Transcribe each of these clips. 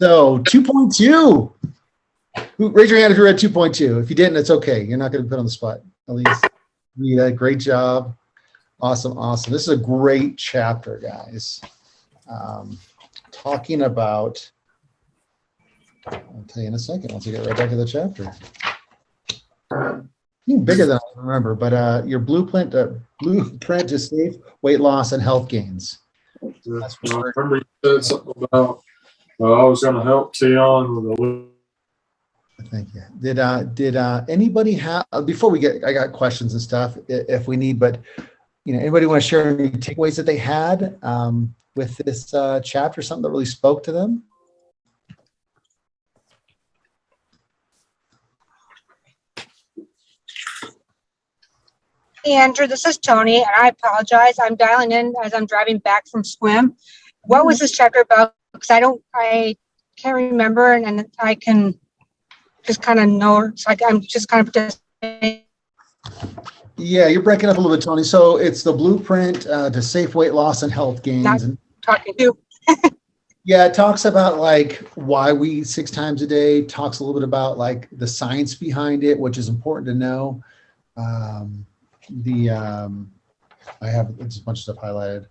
So 2.2. Raise your hand if you read 2.2. If you didn't, it's okay. You're not going to be put on the spot. Elise, you did a great job. Awesome. This is a great chapter, guys. Talking about, I'll tell you in a second once we get right back to the chapter. Even bigger than I remember, but your blueprint to safe weight loss and health gains. That's I remember you said something about I was going to help Tion with a. Thank you. Did anybody have, before we get, I got questions and stuff if we need, but anybody want to share any takeaways that they had with this chapter, something that really spoke to them? Hey, Andrew, this is Tony, and I apologize. I'm dialing in as I'm driving back from swim. What was this chapter about? Because I can't remember, and I can just kind of know. It's like I'm just kind of participating. Yeah, you're breaking up a little bit, Tony. So it's the blueprint to safe weight loss and health gains. Not talking to. Yeah, it talks about like why we eat 6 times a day. Talks a little bit about like the science behind it, which is important to know. I have just a bunch of stuff highlighted.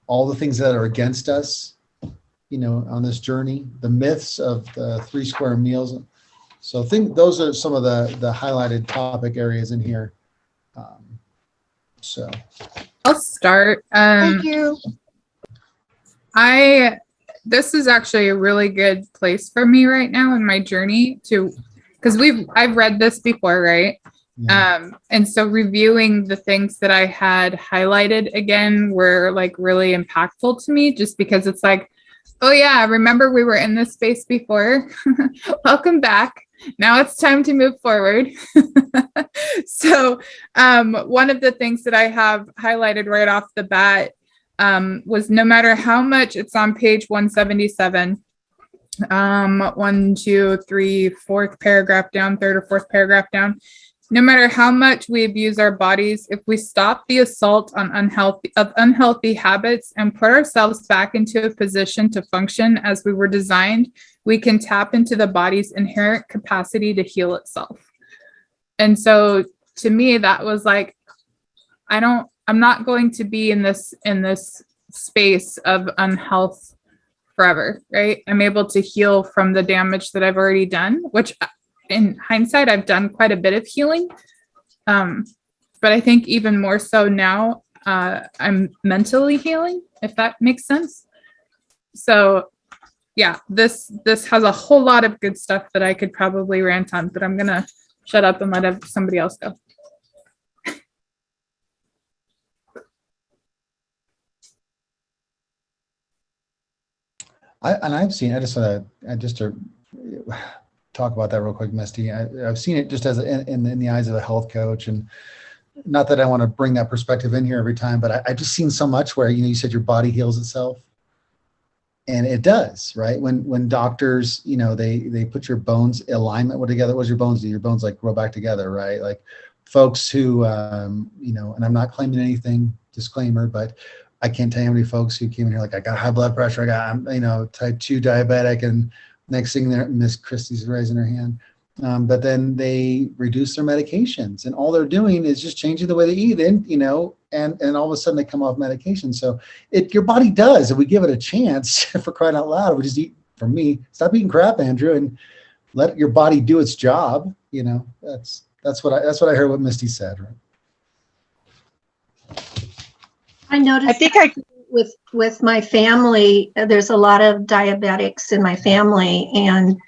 All the things that are against us, on this journey, the myths of the 3 square meals. So I think those are some of the highlighted topic areas in here. So I'll start. Thank you. This is actually a really good place for me right now in my journey because I've read this before, right? yeah. And so reviewing the things that I had highlighted again were like really impactful to me, just because it's like, oh yeah, remember we were in this space before. Welcome back. Now it's time to move forward. So one of the things that I have highlighted right off the bat was no matter how much, it's on page 177, 1, 2, 3, 4th paragraph down, 3rd or 4th paragraph down. No matter how much we abuse our bodies, if we stop the assault on unhealthy habits and put ourselves back into a position to function as we were designed, we can tap into the body's inherent capacity to heal itself. And so to me, that was like, I'm not going to be in this space of unhealth forever, right? I'm able to heal from the damage that I've already done, which in hindsight, I've done quite a bit of healing. But I think even more so now, I'm mentally healing, if that makes sense. So yeah, this has a whole lot of good stuff that I could probably rant on, but I'm going to shut up and let somebody else go. I've seen, just to talk about that real quick, Misty. I've seen it just as in the eyes of a health coach, and not that I want to bring that perspective in here every time, but I've just seen so much where, you said your body heals itself, and it does, right? When doctors, they put your bones alignment together. What does your bones do? Your bones like grow back together, right? Like folks who, and I'm not claiming anything, disclaimer, but I can't tell you how many folks who came in here like, I got high blood pressure, I'm type 2 diabetic, and next thing there, Miss Christie's raising her hand. But then they reduce their medications, and all they're doing is just changing the way they eat, and all of a sudden they come off medication. So your body does, if we give it a chance, for crying out loud, we just stop eating crap, Andrew, and let your body do its job. That's what I heard what Misty said, right? I noticed with my family, there's a lot of diabetics in my family, and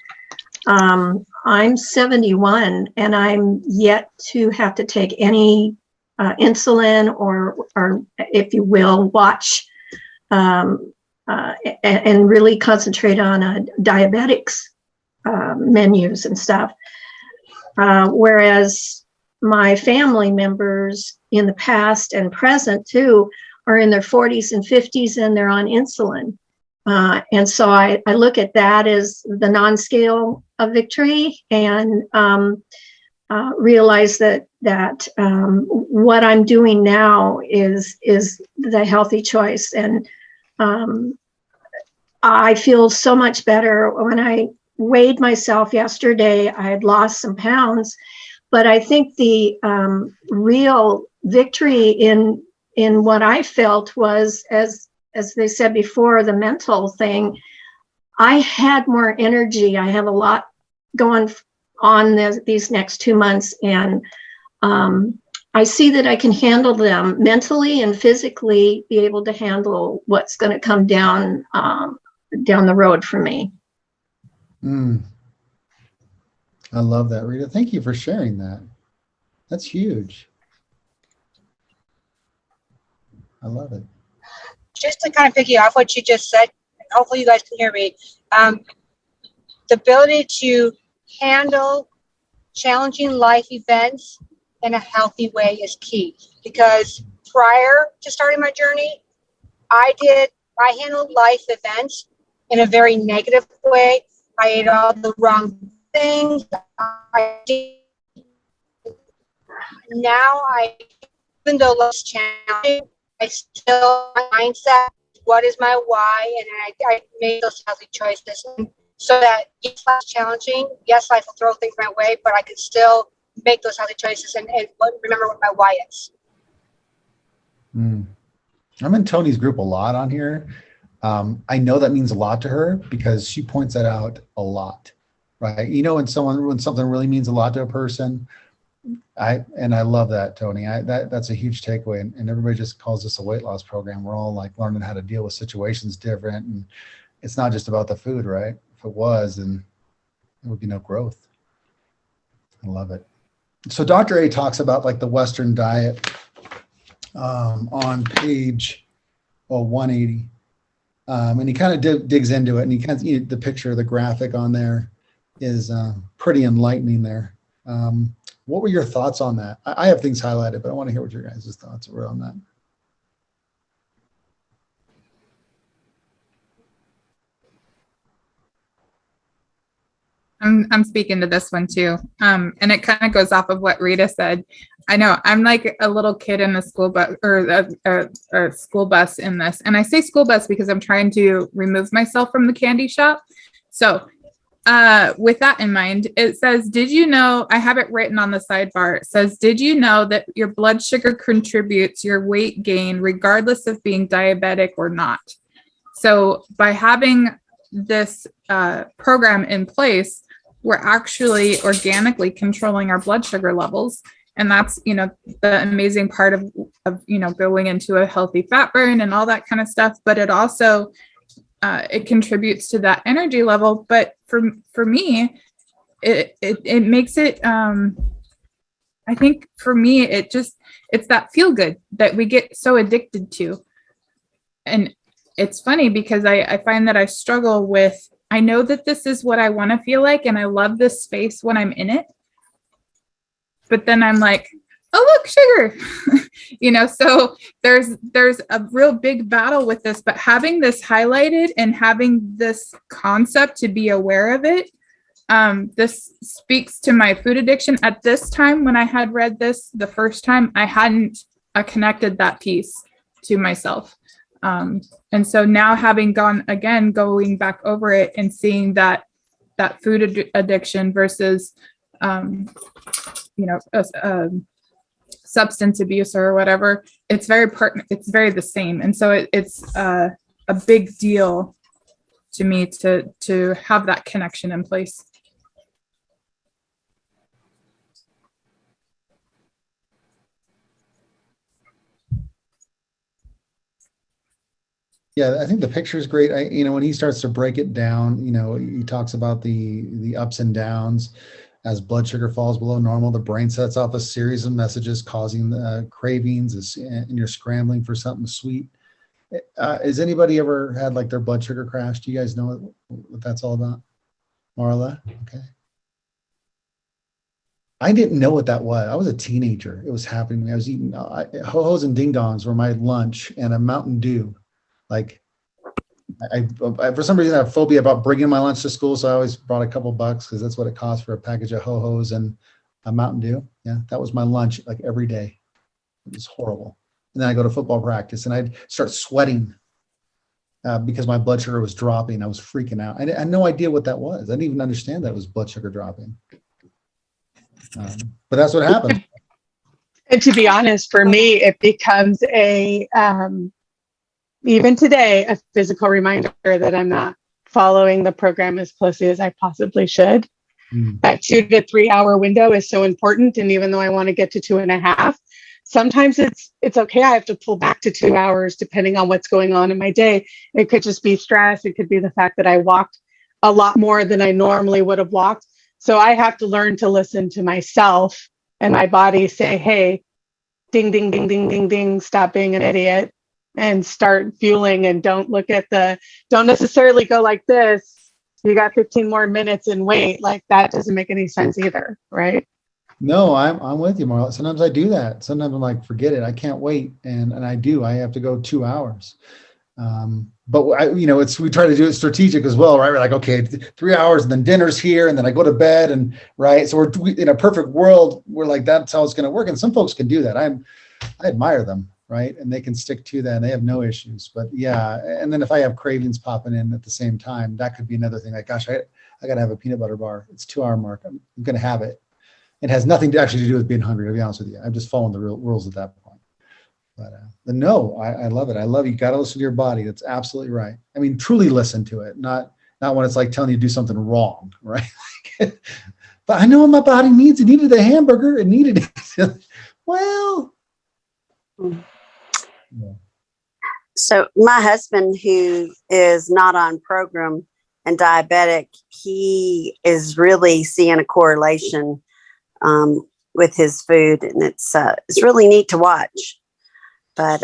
I'm 71 and I'm yet to have to take any insulin or if you will, watch and really concentrate on diabetics menus and stuff. Whereas my family members in the past and present too are in their 40s and 50s and they're on insulin. And so I look at that as the non-scale of victory, and realize that what I'm doing now is the healthy choice. And I feel so much better. When I weighed myself yesterday, I had lost some pounds, but I think the real victory in what I felt was, as they said before, the mental thing. I had more energy. I have a lot going on these next 2 months, and I see that I can handle them mentally and physically, be able to handle what's going to come down the road for me. I love that, Rita. Thank you for sharing that. That's huge. I love it. Just to kind of piggy off what you just said, hopefully you guys can hear me. The ability to handle challenging life events in a healthy way is key, because prior to starting my journey, I handled life events in a very negative way. I ate all the wrong things. Now even though life's challenging, I still have my mindset, what is my why, and I made those healthy choices. And so that yes, life's challenging, yes, life will throw things my way, but I can still make those healthy choices and remember what my why is. I'm in Tony's group a lot on here. I know that means a lot to her because she points that out a lot, right? You know, when something really means a lot to a person, I love that, Tony. That's a huge takeaway, and everybody just calls this a weight loss program. We're all like learning how to deal with situations different, and it's not just about the food, right? If it was, then there would be no growth. I love it. So Dr. A talks about like the Western diet on page 180. And he kind of digs into it, and he kind of, the picture, the graphic on there is pretty enlightening there. What were your thoughts on that? I have things highlighted, but I want to hear what your guys' thoughts were on that. I'm speaking to this one too. And it kind of goes off of what Rita said. I know I'm like a little kid in a school bus or a school bus in this. And I say school bus because I'm trying to remove myself from the candy shop. So with that in mind, it says, did you know, I have it written on the sidebar. It says, did you know that your blood sugar contributes your weight gain regardless of being diabetic or not? So by having this program in place, we're actually organically controlling our blood sugar levels. And that's, the amazing part of going into a healthy fat burn and all that kind of stuff. But it also, it contributes to that energy level. But for me, it makes it, I think for me, it's that feel good that we get so addicted to. And it's funny because I find that I struggle with, I know that this is what I want to feel like, and I love this space when I'm in it. But then I'm like, oh, look, sugar, so there's a real big battle with this, but having this highlighted and having this concept to be aware of it, this speaks to my food addiction. At this time, when I had read this the first time, I hadn't connected that piece to myself. And so now having going back over it and seeing that food addiction versus, substance abuse or whatever, it's very the same. And so it's a big deal to me to have that connection in place. Yeah, I think the picture is great. When he starts to break it down, he talks about the ups and downs. As blood sugar falls below normal, the brain sets off a series of messages causing cravings, and you're scrambling for something sweet. Has anybody ever had like their blood sugar crash? Do you guys know what that's all about? Marla? Okay. I didn't know what that was. I was a teenager. It was happening to me. I was eating Ho-Hos and Ding Dongs were my lunch, and a Mountain Dew. Like, I for some reason I have a phobia about bringing my lunch to school, so I always brought a couple bucks because that's what it costs for a package of Ho-Hos and a Mountain Dew. Yeah, that was my lunch like every day. It was horrible. And then I go to football practice and I'd start sweating. because my blood sugar was dropping. I was freaking out. I had no idea what that was. I didn't even understand that it was blood sugar dropping. But that's what happened. And to be honest, for me, it becomes even today, a physical reminder that I'm not following the program as closely as I possibly should. That 2 to 3 hour window is so important. And even though I want to get to 2.5, sometimes it's okay. I have to pull back to 2 hours depending on what's going on in my day. It could just be stress. It could be the fact that I walked a lot more than I normally would have walked. So I have to learn to listen to myself and my body say, hey, ding, ding, ding, ding, ding, ding, stop being an idiot and start fueling, and don't necessarily go like this. You got 15 more minutes and wait. Like that doesn't make any sense either, right? No, I'm with you, Marla. Sometimes I do that. Sometimes I'm like, forget it. I can't wait. And I do. I have to go 2 hours. But we try to do it strategic as well, right? We're like, okay, 3 hours and then dinner's here and then I go to bed, and right. So we're in a perfect world. We're like, that's how it's going to work. And some folks can do that. I admire them, right? And they can stick to that and they have no issues. But yeah. And then if I have cravings popping in at the same time, that could be another thing. Like, gosh, I got to have a peanut butter bar. It's 2 hour mark. I'm going to have it. It has nothing to actually do with being hungry, to be honest with you. I'm just following the real rules at that point. But no, I love it. I love it. You got to listen to your body. That's absolutely right. I mean, truly listen to it, not when it's like telling you to do something wrong, right? But I know what my body needs. It needed a hamburger. It needed it. Well. Yeah. So my husband, who is not on program and diabetic, he is really seeing a correlation with his food, and it's really neat to watch. But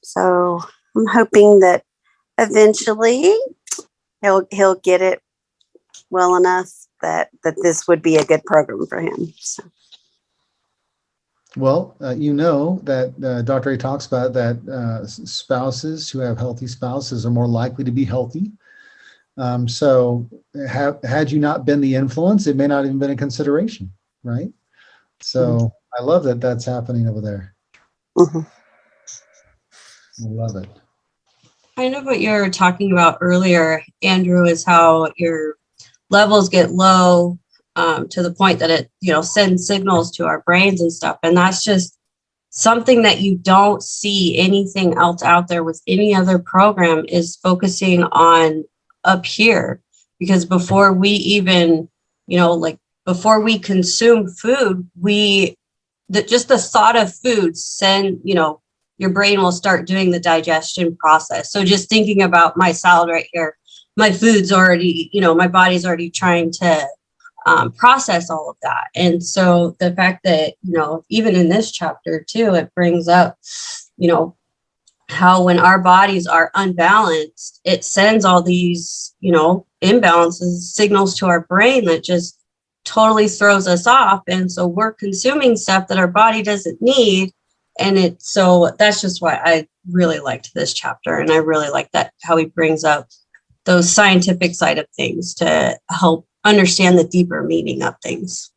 so I'm hoping that eventually he'll get it well enough that this would be a good program for him. So. Well, that Dr. A talks about that spouses who have healthy spouses are more likely to be healthy. So had you not been the influence, it may not even been a consideration, right? So I love that that's happening over there. Mm-hmm. I love it. Kind of what you were talking about earlier, Andrew, is how your levels get low to the point that it, sends signals to our brains and stuff. And that's just something that you don't see anything else out there with any other program is focusing on up here. Because before we even, before we consume food, just the thought of food send, your brain will start doing the digestion process. So just thinking about my salad right here, my food's already, my body's already trying to process all of that. And so the fact that, even in this chapter too, it brings up, how when our bodies are unbalanced, it sends all these, imbalances, signals to our brain that just totally throws us off. And so we're consuming stuff that our body doesn't need. And so that's just why I really liked this chapter. And I really like that, how he brings up those scientific side of things to help understand the deeper meaning of things.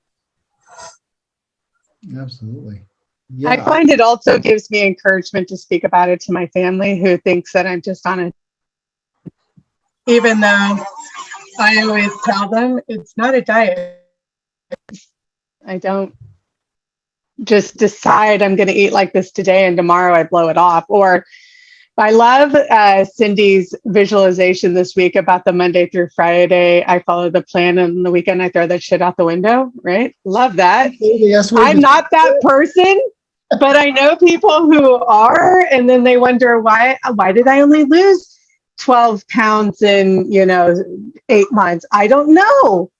Absolutely. Yeah. I find it also gives me encouragement to speak about it to my family, who thinks that I'm just on it. Even though I always tell them it's not a diet. I don't just decide I'm going to eat like this today and tomorrow I blow it off. Or I love Cindy's visualization this week about the Monday through Friday. I follow the plan, and on the weekend I throw that shit out the window, right? Love that. Yes, I'm not that person, but I know people who are, and then they wonder why did I only lose 12 pounds in, 8 months? I don't know.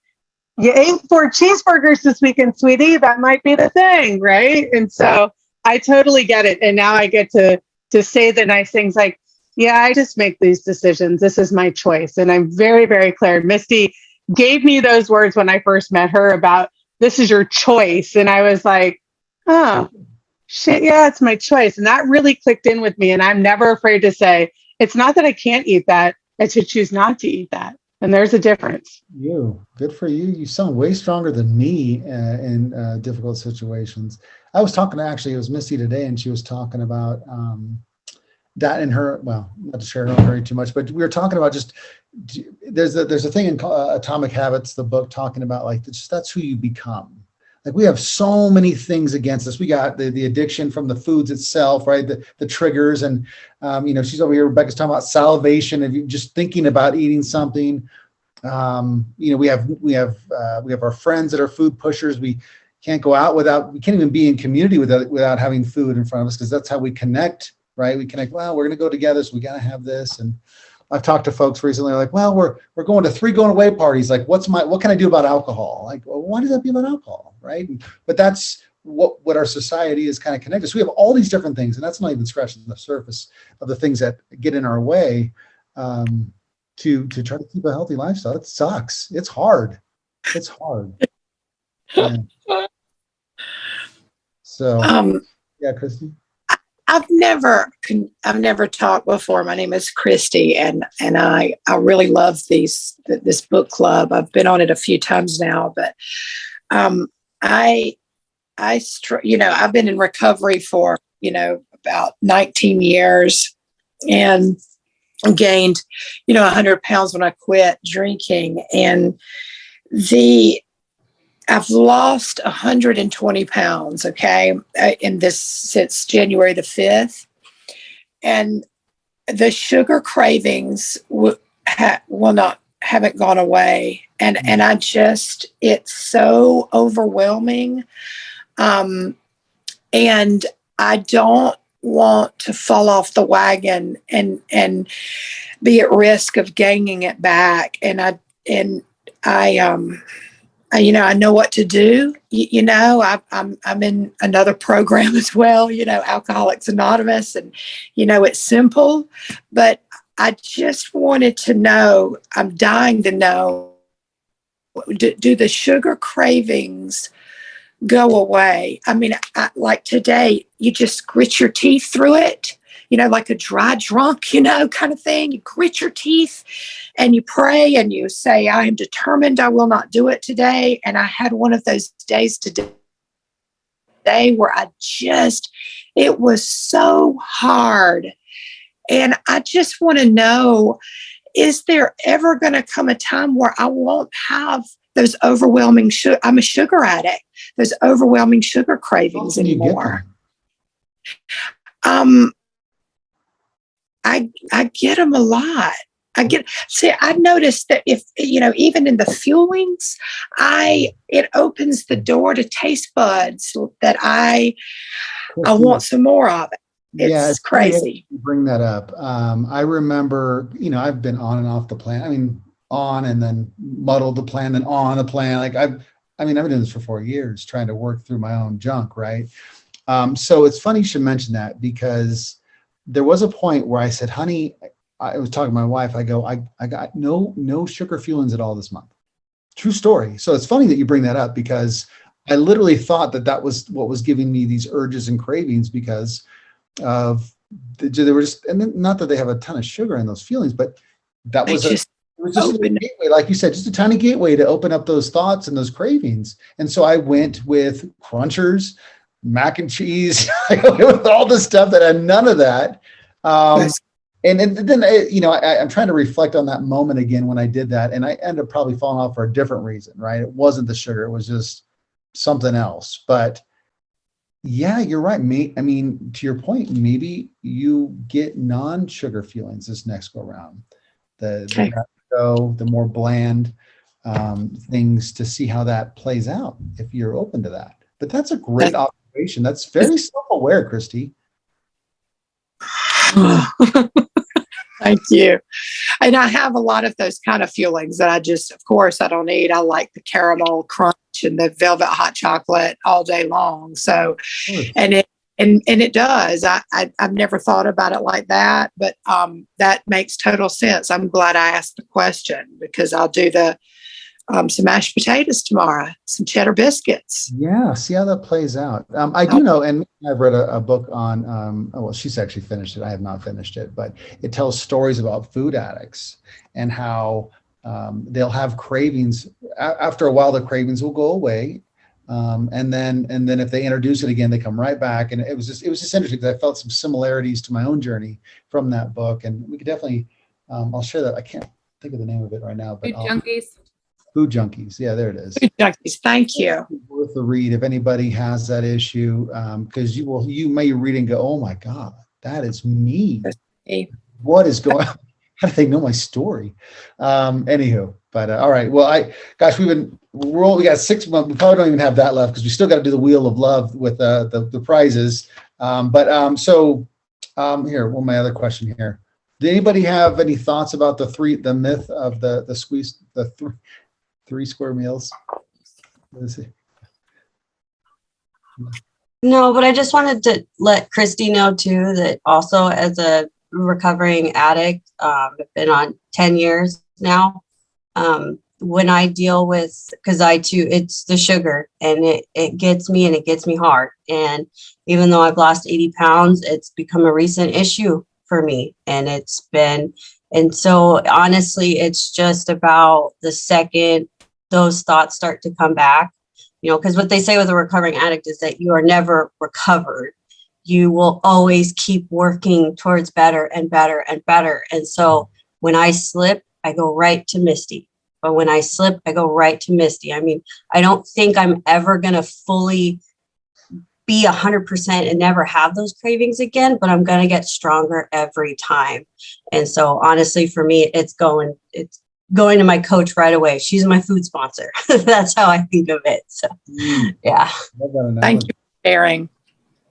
You ate 4 cheeseburgers this weekend, sweetie. That might be the thing, right? And so I totally get it. And now I get to say the nice things like, yeah, I just make these decisions. This is my choice. And I'm very, very clear. Misty gave me those words when I first met her about this is your choice. And I was like, oh, shit, yeah, it's my choice. And that really clicked in with me. And I'm never afraid to say, it's not that I can't eat that. I should choose not to eat that. And there's a difference. Good for you. You sound way stronger than me in difficult situations. I was talking to, actually, it was Misty today, and she was talking about that in her, well, not to share her very too much, but we were talking about just, there's a thing in Atomic Habits, the book, talking about like, that's who you become. Like we have so many things against us. We got the addiction from the foods itself, right? The triggers. And, she's over here, Rebecca's talking about salivation. If you just thinking about eating something, we have our friends that are food pushers. We can't go out we can't even be in community without having food in front of us, because that's how we connect, right? We connect, well, we're going to go together, so we got to have this. And I've talked to folks recently, like, well, we're going to 3 going away parties. Like, what can I do about alcohol? Like, well, why does that be about alcohol, right? But that's what our society is kind of connected. So we have all these different things, and that's not even scratching the surface of the things that get in our way to try to keep a healthy lifestyle. It sucks. It's hard. It's hard. Yeah. So, yeah, Christy. I've never talked before. My name is Christy, and I really love this book club. I've been on it a few times now, but I've been in recovery for about 19 years, and gained 100 pounds when I quit drinking, and I've lost 120 pounds, okay, in this since January the 5th. And the sugar cravings haven't gone away. And it's so overwhelming. And I don't want to fall off the wagon and be at risk of gaining it back. And I know what to do. I'm in another program as well, Alcoholics Anonymous, and, it's simple, but I just wanted to know, I'm dying to know, do the sugar cravings go away? I mean, like today, you just grit your teeth through it, like a dry drunk, kind of thing. You grit your teeth and you pray and you say, I am determined I will not do it today. And I had one of those days today where it was so hard. And I just want to know, is there ever going to come a time where I won't have those overwhelming I'm a sugar addict, those overwhelming sugar cravings anymore? I get them a lot. I noticed that if, even in the fuelings, it opens the door to taste buds that I want some more of it. It's crazy. Bring that up. I remember, I've been on and off the plan. I mean, on and then muddled the plan, then on the plan. Like I've been doing this for 4 years, trying to work through my own junk. Right. So it's funny you should mention that, because there was a point where I said, honey, I was talking to my wife. I go, I got no sugar fuelings at all this month. True story. So it's funny that you bring that up, because I literally thought that was what was giving me these urges and cravings, because of they were just, and then, not that they have a ton of sugar in those feelings, but that was it was just a gateway, like you said, just a tiny gateway to open up those thoughts and those cravings. And so I went with Crunchers, mac and cheese, with all the stuff that had none of that. And then, I'm trying to reflect on that moment again when I did that, and I ended up probably falling off for a different reason, right? It wasn't the sugar, it was just something else. But yeah, you're right. I mean, to your point, maybe you get non-sugar feelings this next go around. The more bland things, to see how that plays out if you're open to that. But that's a great observation. That's very self-aware, Christy. Thank you. And I have a lot of those kind of feelings that of course, I don't eat. I like the caramel crunch and the velvet hot chocolate all day long. So, and it does. I've never thought about it like that, but that makes total sense. I'm glad I asked the question, because I'll do some mashed potatoes tomorrow, some cheddar biscuits. Yeah, see how that plays out. I do know, and I've read a book on, she's actually finished it. I have not finished it, but it tells stories about food addicts and how they'll have cravings. After a while, the cravings will go away, And then if they introduce it again, they come right back. And it was just interesting because I felt some similarities to my own journey from that book. And we could definitely, I'll share that. I can't think of the name of it right now, but Food Junkies. Food Junkies. Yeah, there it is. Food Junkies. Thank you. Worth the read if anybody has that issue, because you may read and go, oh my God, that is me. That's me. What is going on? How do they know my story? Anywho, but all right. Well, we got 6 months. We probably don't even have that left because we still got to do the Wheel of Love with the prizes. So here, one my other question here. Did anybody have any thoughts about the myth of the three square meals? Let's see. No, but I just wanted to let Christy know too that also as a recovering addict, I've been on 10 years now. When I deal with, because it's the sugar and it gets me and it gets me hard. And even though I've lost 80 pounds, it's become a recent issue for me. And so honestly, it's just about the second those thoughts start to come back, because what they say with a recovering addict is that you are never recovered. You will always keep working towards better and better and better. And so when I slip, I go right to Misty. But when I slip, I go right to Misty. I mean, I don't think I'm ever going to fully be 100% and never have those cravings again, but I'm going to get stronger every time. And so honestly, for me, it's going to my coach right away. She's my food sponsor. That's how I think of it. So, yeah. Thank you for sharing.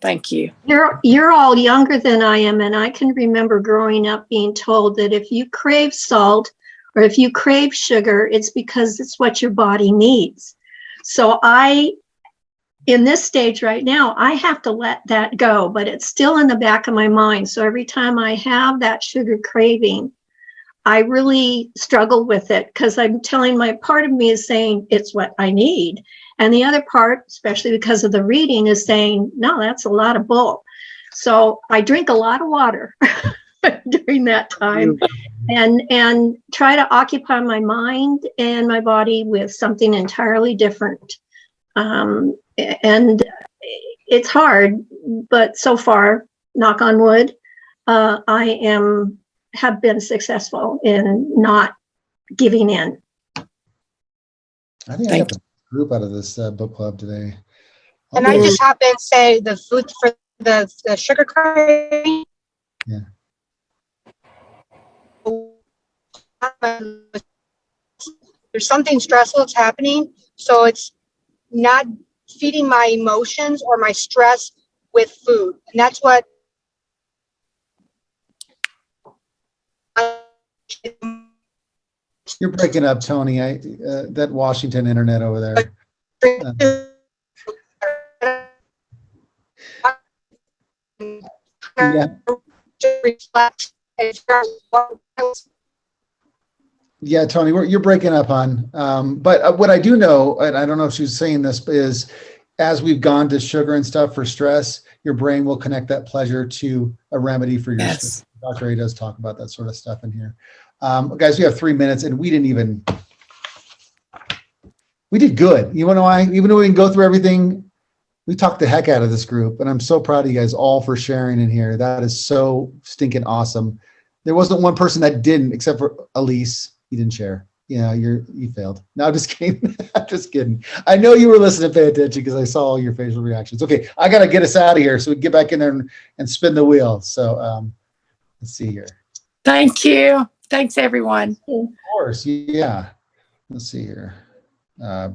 Thank you. You're all younger than I am, and I can remember growing up being told that if you crave salt or if you crave sugar, it's because it's what your body needs. So in this stage right now, I have to let that go, but it's still in the back of my mind. So every time I have that sugar craving, I really struggle with it because I'm telling part of me is saying it's what I need. And the other part, especially because of the reading, is saying, no, that's a lot of bull. So I drink a lot of water during that time and try to occupy my mind and my body with something entirely different. And it's hard, but so far, knock on wood, I have been successful in not giving in. I think I got the group out of this book club today. And I just happen to say the food for the sugar craving. Yeah. There's something stressful that's happening, so it's not feeding my emotions or my stress with food, and that's what You're breaking up, Tony. That Washington internet over there. Yeah, Tony, you're breaking up on. But what I do know, and I don't know if she was saying this, is as we've gone to sugar and stuff for stress, your brain will connect that pleasure to a remedy for your stress. Dr. A does talk about that sort of stuff in here. Guys, we have 3 minutes and we did good. You want to know why? Even though we didn't go through everything, we talked the heck out of this group. And I'm so proud of you guys all for sharing in here. That is so stinking awesome. There wasn't one person that didn't, except for Elise. You didn't share. Yeah, you failed. No, I'm just kidding. I'm just kidding. I know you were listening, pay attention, because I saw all your facial reactions. Okay, I got to get us out of here so we can get back in there and spin the wheel. So let's see here. Thank you. Thanks, everyone. Of course, yeah. Let's see here.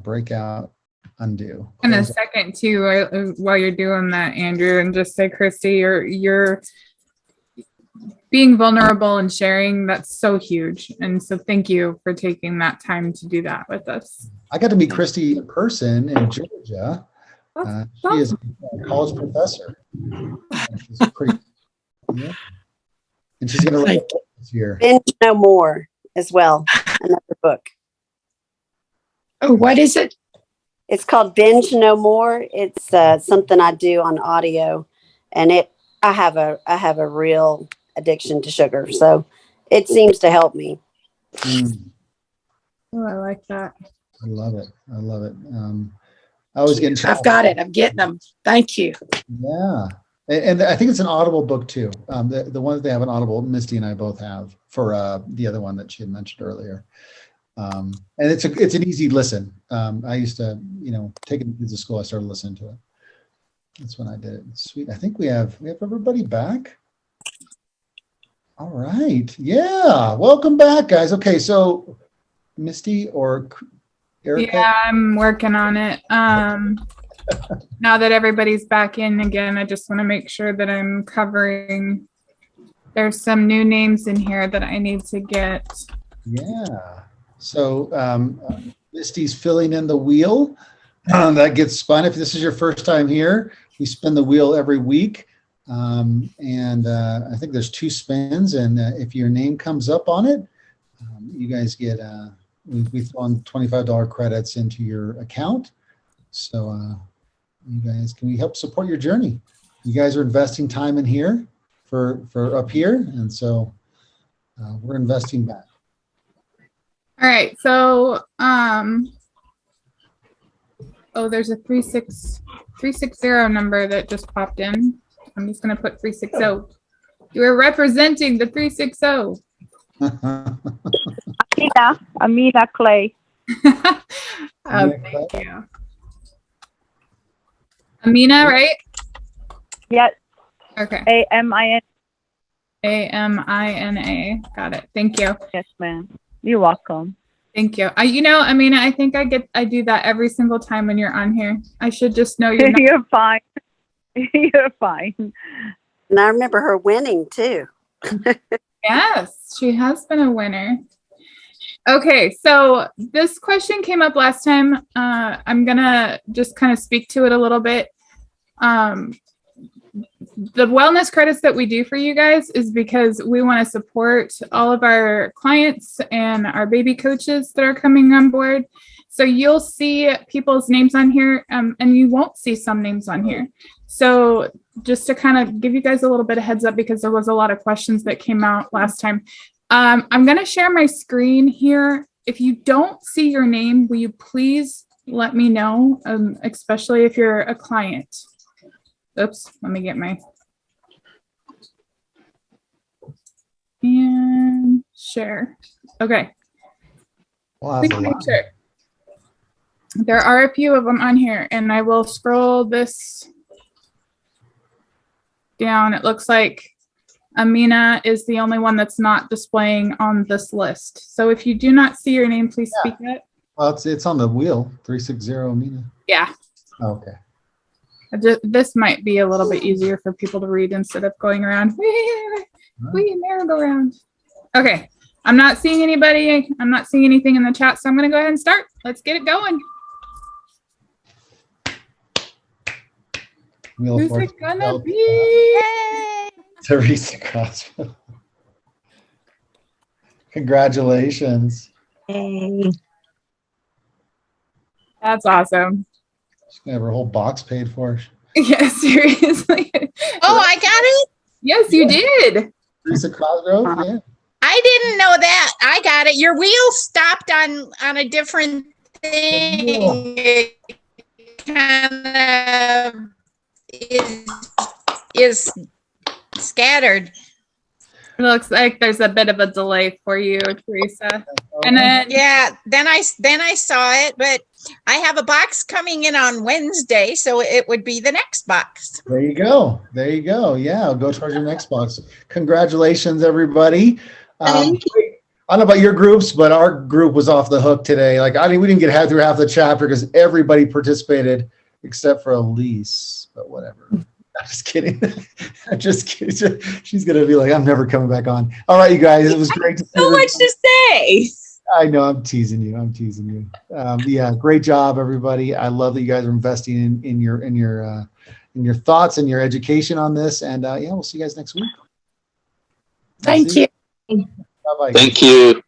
Breakout, undo. In a second too, while you're doing that, Andrew, and just say, Christy, you're being vulnerable and sharing. That's so huge, and so thank you for taking that time to do that with us. I got to meet Christy in person in Georgia. She is a college professor. She's pretty. Yeah. And she's going to write this year. Binge No More as well, another book. Oh, what is it? It's called Binge No More. It's something I do on audio, and I have a real addiction to sugar, so it seems to help me. Oh, I like that. I love it. I always get in trouble. I've got it. I'm getting them. Thank you. Yeah. And I think it's an Audible book too. The one that they have an Audible, Misty and I both have for the other one that she had mentioned earlier. And it's an easy listen. I used to, take it to school. I started listening to it. That's when I did it. Sweet. I think we have everybody back. All right. Yeah. Welcome back, guys. Okay. So Misty or Erica? Yeah, I'm working on it. Now that everybody's back in again, I just want to make sure that I'm covering. There's some new names in here that I need to get. Yeah. So Misty's filling in the wheel. That gets spun. If this is your first time here, we spin the wheel every week. And I think there's 2 spins. And if your name comes up on it, you guys get, we throw on $25 credits into your account. So you guys, can we help support your journey? You guys are investing time in here for up here. And so we're investing back. All right. So, there's a 360 number that just popped in. I'm just going to put 360. You are representing the 360. Amina Clay. Thank you. Amina, right? Yes. Okay. AMINA. AMINA. Got it. Thank you. Yes, ma'am. You're welcome. Thank you. Amina, I think I do that every single time when you're on here. I should just know you're not. You're fine. You're fine. And I remember her winning too. Yes, she has been a winner. Okay, so this question came up last time. I'm gonna just kind of speak to it a little bit. The wellness credits that we do for you guys is because we want to support all of our clients and our baby coaches that are coming on board. So you'll see people's names on here, and you won't see some names on here. So just to kind of give you guys a little bit of heads up, because there was a lot of questions that came out last time. I'm going to share my screen here. If you don't see your name, will you please let me know, especially if you're a client. Oops, let me get my and share. Okay. Wow, Please make sure. There are a few of them on here, and I will scroll this down. It looks like Amina is the only one that's not displaying on this list. So if you do not see your name, please speak up. Well, it's on the wheel, 360 Amina. Yeah. Oh, okay. This might be a little bit easier for people to read instead of going around. Merry-go-round. Okay. I'm not seeing anybody. I'm not seeing anything in the chat, so I'm going to go ahead and start. Let's get it going. Who's it gonna be? Teresa Crossville. Congratulations. Hey. That's awesome. She's gonna have her whole box paid for. Yeah, seriously. Oh, I got it? Yes, you did. Teresa Cosgrove, yeah. I didn't know that. I got it. Your wheel stopped on a different thing. It kind of is scattered. It looks like there's a bit of a delay for you, Teresa. And then then I saw it, but I have a box coming in on Wednesday, so it would be the next box. There you go. There you go. Yeah, I'll go towards your next box. Congratulations, everybody. Thank you. I don't know about your groups, but our group was off the hook today. Like, we didn't get through half the chapter because everybody participated except for Elise, but whatever. I'm just kidding. I'm just kidding. She's going to be like, I'm never coming back on. All right, you guys, it was great to see So much to say. I know, I'm teasing you. Yeah, great job, everybody. I love that you guys are investing in your thoughts and your education on this. And we'll see you guys next week. Thank you. Bye-bye. Thank you.